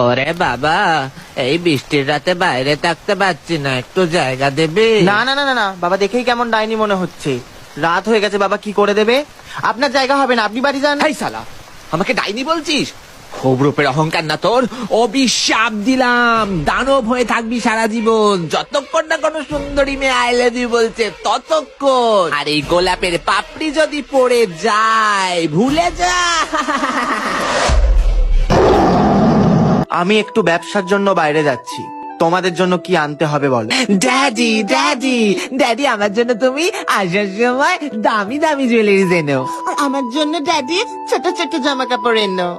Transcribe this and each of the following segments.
ওরে বাবা, এই বৃষ্টির রাতে বাইরে থাকতে পারছি না, একটু জায়গা দেবে? না না না না না বাবা, দেখেই কেমন ডাইনি মনে হচ্ছে। রাত হয়ে গেছে বাবা, কি করে দেবে? আপনার জায়গা হবে না, আপনি বাড়ি যান। হাই সালা, আমাকে ডাইনি বলছিস? খুব রূপের অহংকার না তোর? অভিশাপ দিলাম, দানব হয়ে থাকবি সারা জীবন, যতক্ষণ না কোনো সুন্দরী মেয়ে আই লাভ ইউ বলছে ততক্ষণ। আর এই গোলাপের পাপড়ি যদি পড়ে যায়, ভুলে যা। আমি একটু ব্যবসার জন্য বাইরে যাচ্ছি, তোমাদের জন্য কি আনতে হবে বলো? ড্যাডি ড্যাডি ড্যাডি, আমার জন্য তুমি আসার সময় দামি দামি জুয়েলারি এনো। আমার জন্য ড্যাডি ছোট ছোট জামা কাপড় এনো।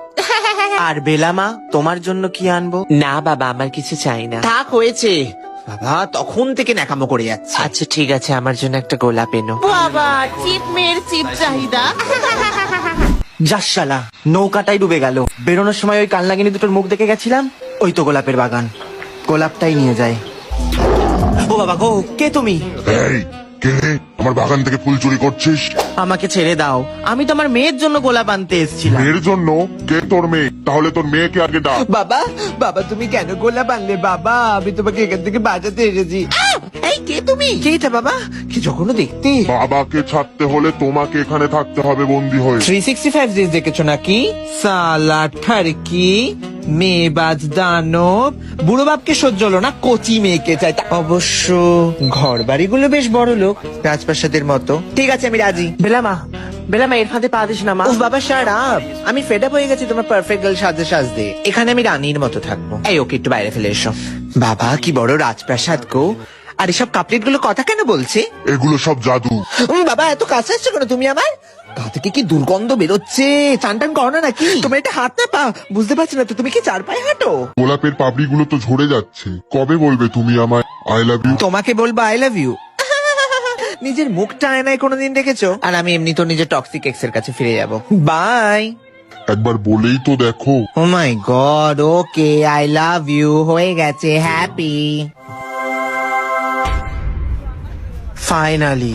আর বেলামা, তোমার জন্য কি আনবো? না বাবা, আমার কিছু চাই না। থাক, হয়েছে বাবা, তখন থেকে ন্যাকামো করে যাচ্ছে। আচ্ছা ঠিক আছে, আমার জন্য একটা গোলাপ এনো। বাবা, চিপ মেয়ের চিপ চাহিদা। যাস শালা, নৌকাটাই ডুবে গেল। বেরোনোর সময় ওই কালনাগিনী দুটোর মুখ দেখে গেছিলাম, ওই তো গোলাপের বাগান। গোলাপটাই নিয়ে যায়। ও বাবা গো, কে তুমি? এই কে রে? আমার বাগান থেকে ফুল চুরি করছিস? আমাকে ছেড়ে দাও, আমি তো আমার মেয়ের জন্য গোলাপ আনতে এসেছিলাম। মেয়ের জন্য? কে তোর মেয়ে? তাহলে তোর মেয়েকে আগে ডাক। বাবা বাবা, তুমি কেন গোলাপ আনলে? বাবা, আমি তোমাকে এখান থেকে বাঁচাতে এসেছি। এই কে তুমি? কে এটা বাবা? কি যখন দেখতে? বাবাকে ছাড়তে হলে তোমাকে এখানে থাকতে হবে বন্দি হয়ে। 365 ডেজ দেখেছো নাকি? সালা ঠারকি, মেয়েবাজ দানব। বুড়ো বাপকে সহ্য হলো না, কচি মেয়েকে চাই। অবশ্য ঘর বাড়িগুলো বেশ বড় লোক, রাজপ্রাসাদের মতো। ঠিক আছে, আমি রাজি। বেলামা, বেলামা এর ফাঁদে পা দিস না মা। ও বাবা, শাট আপ। আমি ফেড আপ হয়ে গেছি তোমার পারফেক্ট গার্ল সাজতে সাজতে। এখানে আমি রানীর মতো থাকবো। এই, ওকে একটু বাইরে ফেলে এসো। বাবা, কি বড় রাজপ্রাসাদ গো। আর এসব কাপলেট গুলো কথা কেন বলছে? এগুলো সব জাদু। বাবা, এত কাছে আসছো কেন তুমি আমার? গা থেকে কি দুর্গন্ধ বেরোচ্ছে। চান টান করো না নাকি? তোমার এটা হাত না পা বুঝতে পারছি না তো, তুমি কি চার পায়ে হাঁটো? গোলাপের পাপড়িগুলো তো ঝরে যাচ্ছে। কবে বলবে তুমি আমায় আই লাভ ইউ? তোমাকে বলবো আই লাভ ইউ? নিজের মুখটা আয়নায় কোনোদিন দেখেছো? আর আমি এমনি তো নিজের টক্সিক এক্স এর কাছে ফিরে যাব। বাই। একবার বলেই তো দেখো। Oh my god, okay, I love you হয়ে গেছে, হ্যাপি। ফাইনালি।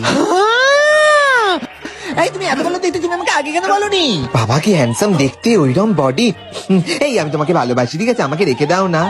এই, তুমি এত ভালো দেখতে, তুমি আমাকে আগে কেন বলোনি? বাবা কি হ্যান্ডসাম দেখতে, ওইরকম বডি। এই, আমি তোমাকে ভালোবাসি, ঠিক আছে, আমাকে রেখে দাও না।